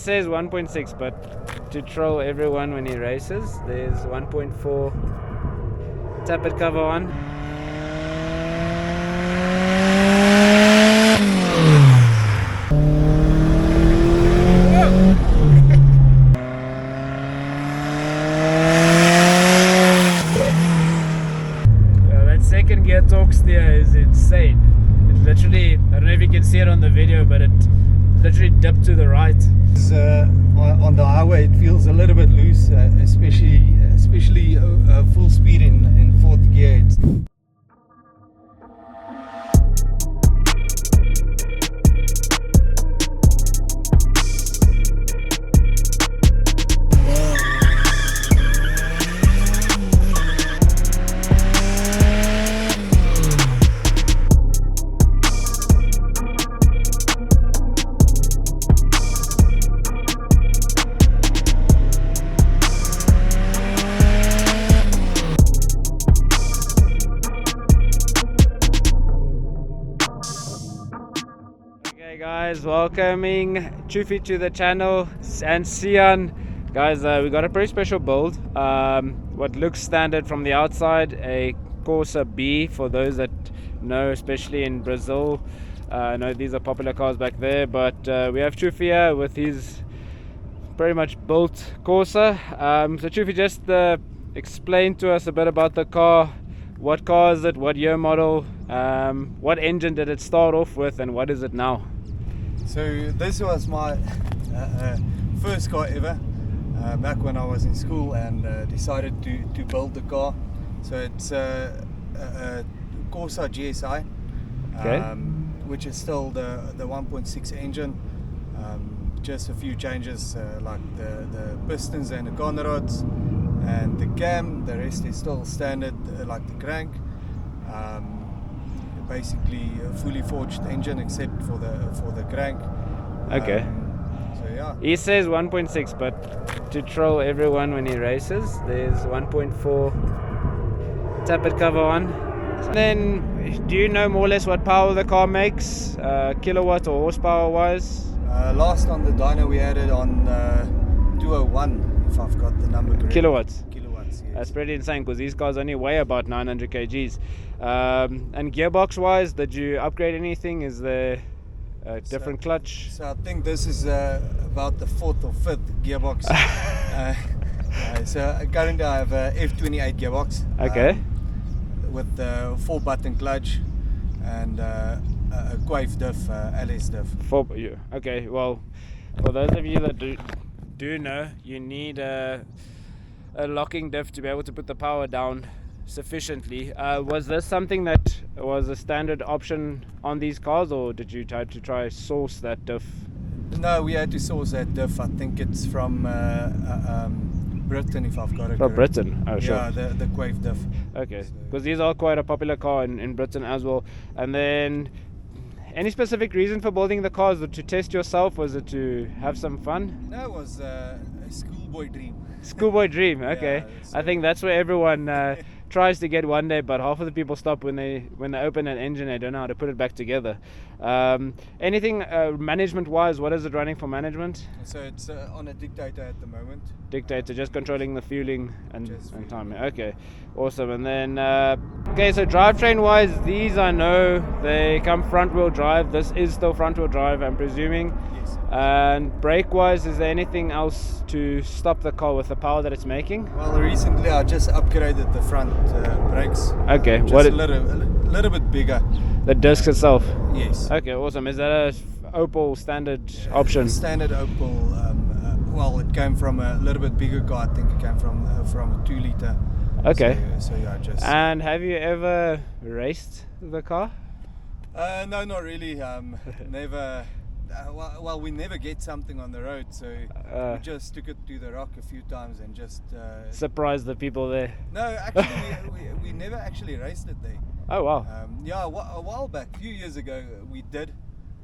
says 1.6, but to troll everyone when he races, there's 1.4 tappet cover on. That second gear torque steer is insane. It literally, I don't know if you can see it on the video, but it literally dipped to the right. On the highway it feels a little bit loose, especially full speed in fourth gear. Okay guys, welcoming Choefie to the channel and Sian. Guys, we got a pretty special build. What looks standard from the outside, a Corsa B for those that know, especially in Brazil. I know these are popular cars back there, but we have Choefie here with his pretty much built Corsa. So Choefie, just explain to us a bit about the car. What car is it? What year model? What engine did it start off with, and what is it now? So this was my first car ever, back when I was in school, and decided to build the car. So it's a Corsa GSI, Okay. which is still the 1.6 engine. Just a few changes, like the pistons and the corner rods and the cam. The rest is still standard, like the crank. Basically a fully forged engine except for the crank. Okay. So yeah. He says 1.6, but to troll everyone when he races, there's 1.4 tappet cover on. And then, do you know more or less what power the car makes, kilowatt or horsepower wise? Last on the dyno we had it on 201, if I've got the number correct. Kilowatts. Kilowatts, yes. That's pretty insane because these cars only weigh about 900 kgs. And gearbox wise, did you upgrade anything? Is there a different clutch? So I think this is about the fourth or fifth gearbox. So currently I have a F28 gearbox. Okay. With the 4-button clutch and a Choefie diff, LS diff. Okay, well, for those of you that do know, you need a locking diff to be able to put the power down sufficiently. Was this something that was a standard option on these cars, or did you try to source that diff? No, we had to source that diff. I think it's from Britain, if I've got it From correct. Britain? Oh, sure. Yeah, the Choefie diff. Okay, because these are quite a popular car in Britain as well. And then, any specific reason for building the cars? Was it to test yourself? Was it to have some fun? No, it was a schoolboy dream. Schoolboy dream, okay. Yeah, so I think that's where everyone tries to get one day, but half of the people stop when they open an engine. They don't know how to put it back together. Anything management wise, what is it running for management? So it's on a dictator at the moment. Dictator, just controlling the fueling and Just timing. Okay, awesome. And then okay, so drivetrain wise, these I know they come front wheel drive. This is still front wheel drive, I'm presuming. Yes. And brake wise, is there anything else to stop the car with the power that it's making? Well, recently I just upgraded the front brakes. Okay, Just a little bit bigger. the disc itself? Yes. Okay, awesome. Is that a Opel standard option? Standard Opel. Well, it came from a little bit bigger car. I think it came from a 2 liter. Okay. So yeah, just. And have you ever raced the car? No, not really. Never. Well, we never get something on the road, so we just took it to the rock a few times and just. Surprise the people there. No, actually, we never actually raced it there. Oh wow. Yeah, a while back, a few years ago, we did.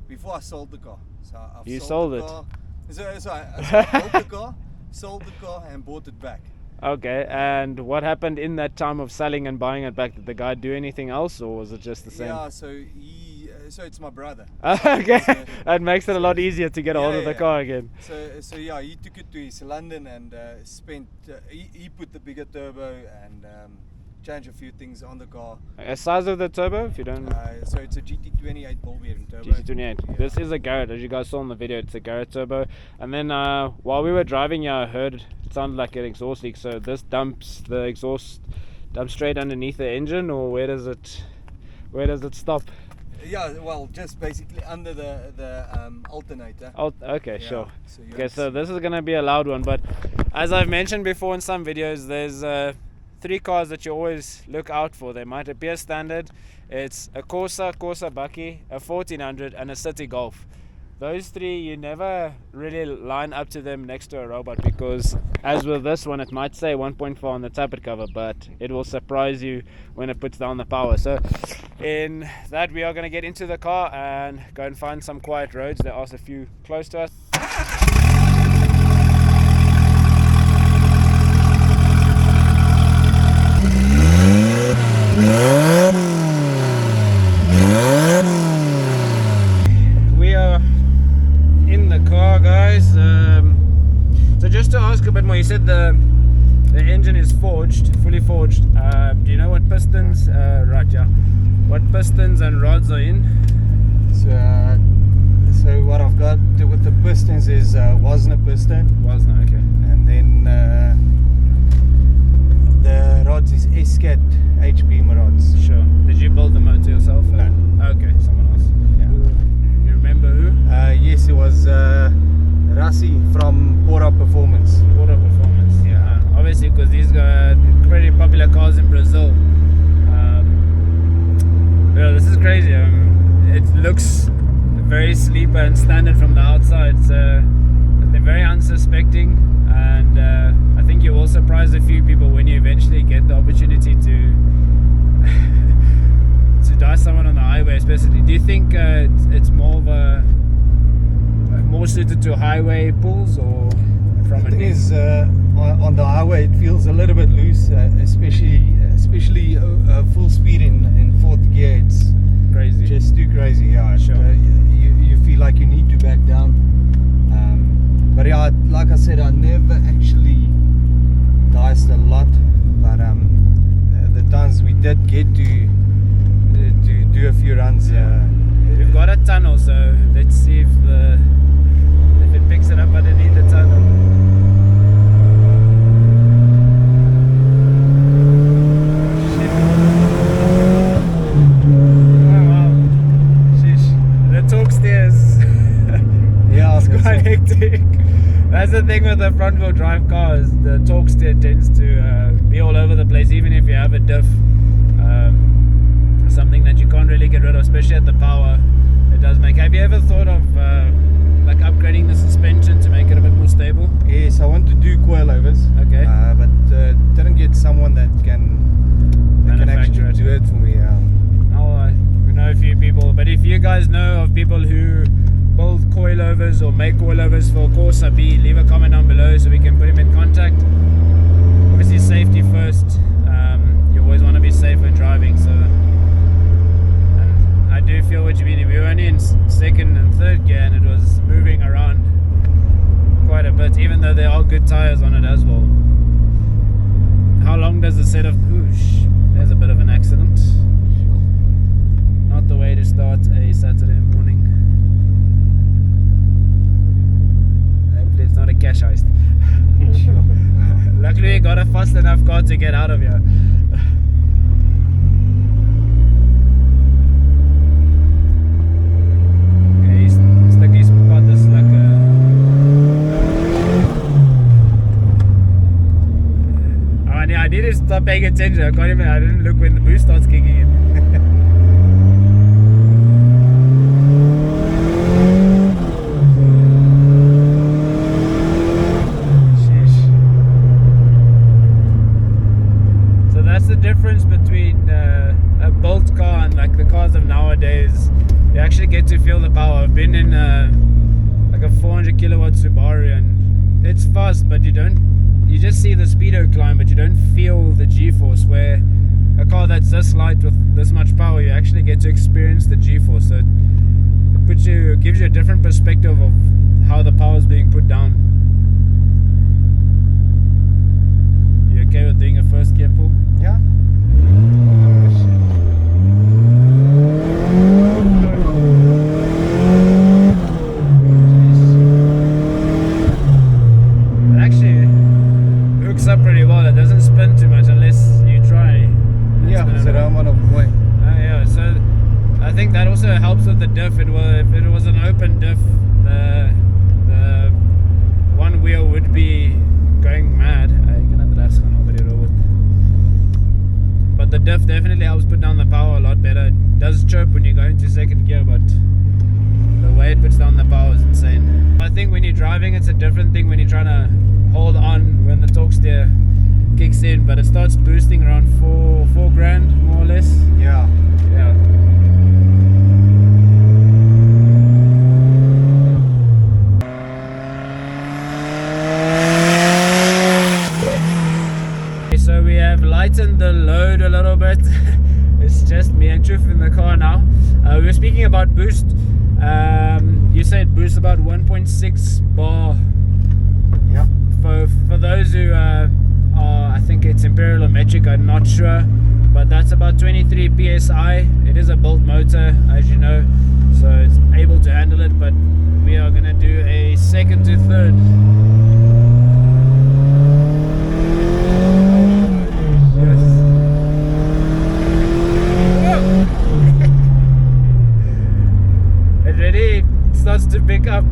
Before I sold the car. So I've You sold sold the it? car. So I built the car, sold the car, and bought it back. Okay, and what happened in that time of selling and buying it back? Did the guy do anything else, or was it just the same? Yeah, so he So it's my brother. Okay, So, that makes it a lot easier to get a hold of the car again. So yeah, he took it to his London and spent. He put the bigger turbo and changed a few things on the car. A size of the turbo, if you don't. So it's a GT28 ball bearing turbo. GT28. Yeah. This is a Garrett, as you guys saw in the video. It's a Garrett turbo. And then while we were driving here, I heard it sounded like an exhaust leak. So this dumps the exhaust straight underneath the engine, or where does it stop? Yeah, well, just basically under the alternator. Okay, Yeah, sure. so Okay, so this is gonna be a loud one, but as I've mentioned before in some videos, there's 3 cars that you always look out for. They might appear standard. It's a Corsa Bucky, a 1400, and a City Golf. Those 3, you never really line up to them next to a robot, because as with this one, it might say 1.4 on the tappet cover, but it will surprise you when it puts down the power. So in that, we are going to get into the car and go and find some quiet roads. There are a few close to us. We are in the car, guys. So just to ask a bit more, you said the engine is fully forged. Do you know what pistons? Right, yeah. What pistons and rods are in? So what I've got with the pistons is Wasner piston. Wasner, okay. And then the rods is SCAT HP rods. Sure. Did you build the motor yourself? No. Okay, someone else. Yeah. You remember who? Yes, it was Rassi from Porta Performance. Porta Performance. Yeah. Obviously, because these are pretty popular cars in Brazil. Yeah, this is crazy. It looks very sleeper and standard from the outside. So they're very unsuspecting, and I think you will surprise a few people when you eventually get the opportunity to dice someone on the highway, especially. Do you think it's more suited to highway pulls, or from the thing is, on the highway it feels a little bit loose, especially full speed in 4th gear. It's crazy, just too crazy. Yeah, sure. You feel like you need to back down. But yeah, like I said, I never actually diced a lot, but the times we did get to do a few runs. We've got a tunnel, so let's see if it picks it up underneath the tunnel. Oh wow, sheesh. The torque steers. Yeah, it's quite hectic. That's the thing with the front wheel drive cars. The torque steer tends to be all over the place, even if you have a diff. Something that you can't really get rid of, especially at the power it does make. Have you ever thought of like upgrading the suspension to make it a bit more stable? Yes, I want to do coilovers. Okay. But didn't get someone that can actually do it for me. I know a few people, but if you guys know of people who build coilovers or make coilovers for Corsa B, leave a comment down below so we can put him in contact. Obviously safety first. You always want to be safe when driving, so. I do feel what you mean. We were only in 2nd and 3rd gear and it was moving around quite a bit, even though there are good tires on it as well. How long does the set of... Oosh, there's a bit of an accident. Not the way to start a Saturday morning. Hopefully it's not a cash heist. Luckily we got a fast enough car to get out of here. I need to stop paying attention. I didn't look when the boost starts kicking in. Sheesh. So that's the difference between a built car and like the cars of nowadays. You actually get to feel the power. I've been in like a 400 kilowatt Subaru and it's fast, but you just see the speedo climb, but you don't feel the G-force, where a car that's this light with this much power, you actually get to experience the G-force. So it gives you a different perspective of how the power is being put down. You okay with doing a first gear pull? Yeah. It actually hooks up pretty well. It doesn't spin too much unless you try. Yeah, so I'm on a way. Yeah, so I think that also helps with the diff. If it was an open diff, the one wheel would be going mad. But the diff definitely helps put down the power a lot better. It does chirp when you go into second gear, but the way it puts down the power is insane. I think when you're driving, it's a different thing when you're trying to hold on when the torque steer kicks in, but it starts boosting around 4 grand more or less. Yeah. Yeah. So we have lightened the load a little bit. It's just me and Choefie in the car now. We were speaking about boost. You said boost about 1.6 bar. Yeah. For those who are, I think it's imperial or metric, I'm not sure, but that's about 23 psi. It is a built motor, as you know, so it's able to handle it. But we are going to do a second to third. Starts to pick up.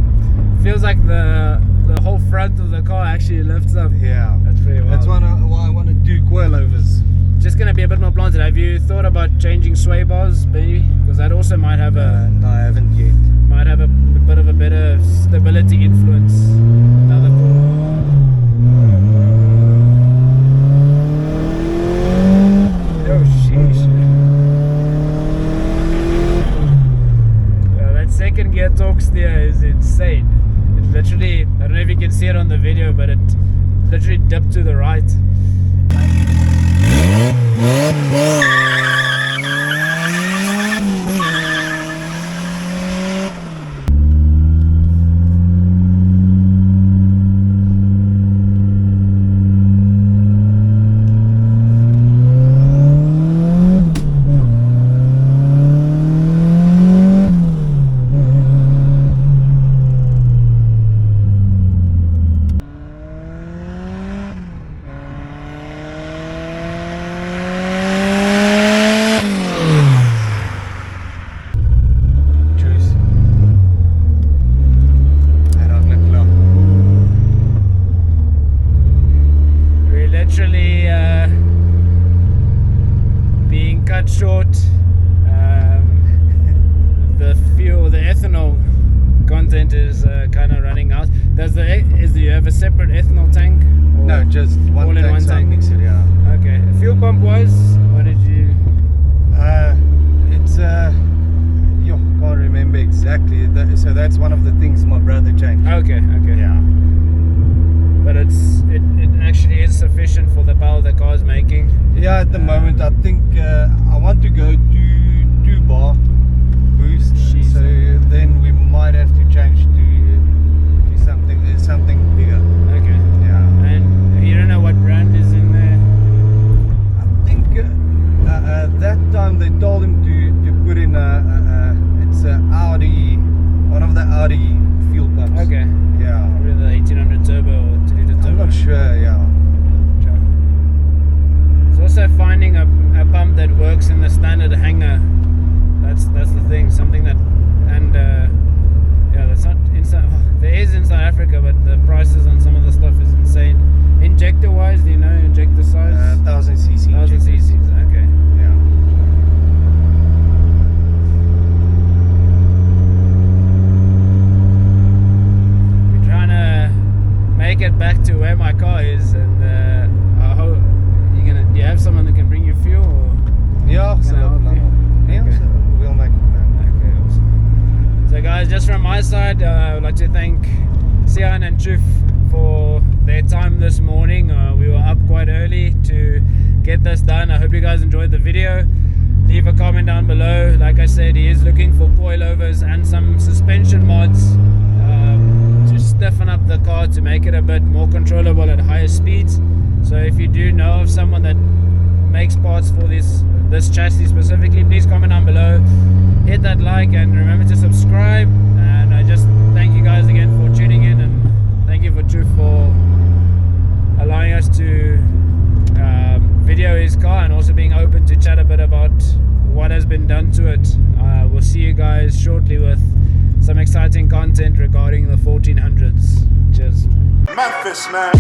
Feels like the whole front of the car actually lifts up. Yeah, that's pretty wild. That's why I want to do coilovers. Just gonna be a bit more planted. Have you thought about changing sway bars, maybe? Because that also might have no, I haven't yet. Might have a bit of a better stability influence. Another oh sheesh. Second gear torque steer is insane. It literally, I don't know if you can see it on the video, but it literally dipped to the right. Being cut short, the ethanol content is kind of running out. Do you have a separate ethanol tank? No, just one all in tank, one tank. Mixer, yeah. Okay. Fuel pump wise, what did you? It's can't remember exactly. So that's one of the things my brother changed. Okay. Yeah. But it actually is sufficient for the power the car is making. Yeah, at the moment I think I want to go to 2 bar boost. Jeez. So then we might have to change to something bigger. Okay. Yeah. And you don't know what brand is in there? I think that time they told him to put in it's a Audi, one of the Audi fuel pumps. Okay. Yeah. Probably the 1800 turbo or 2-liter turbo. I'm not sure. Yeah. It's also finding a pump that works in the standard hanger. That's the thing. Something that, and yeah, that's not inside. There is in South Africa, but the prices on some of the stuff is insane. Injector wise, do you know injector size? 1000 cc. 1000 cc's. Okay. Yeah. We're trying to make it back to where my car is, and I hope do you have someone that can bring you fuel? Or Yeah. So Okay. we'll make it plan. Okay, awesome. So guys, just from my side, I would like to thank Sian and Choefie for their time this morning. We were up quite early to get this done. I hope you guys enjoyed the video. Leave a comment down below. Like I said, he is looking for coilovers and some suspension mods to stiffen up the car to make it a bit more controllable at higher speeds. So if you do know of someone that makes parts for this chassis specifically, please comment down below, hit that like, and remember to subscribe. And I just thank you guys again for tuning in, and thank you for allowing us to video his car and also being open to chat a bit about what has been done to it. We'll see you guys shortly with some exciting content regarding the 1400s. Cheers. Memphis, man.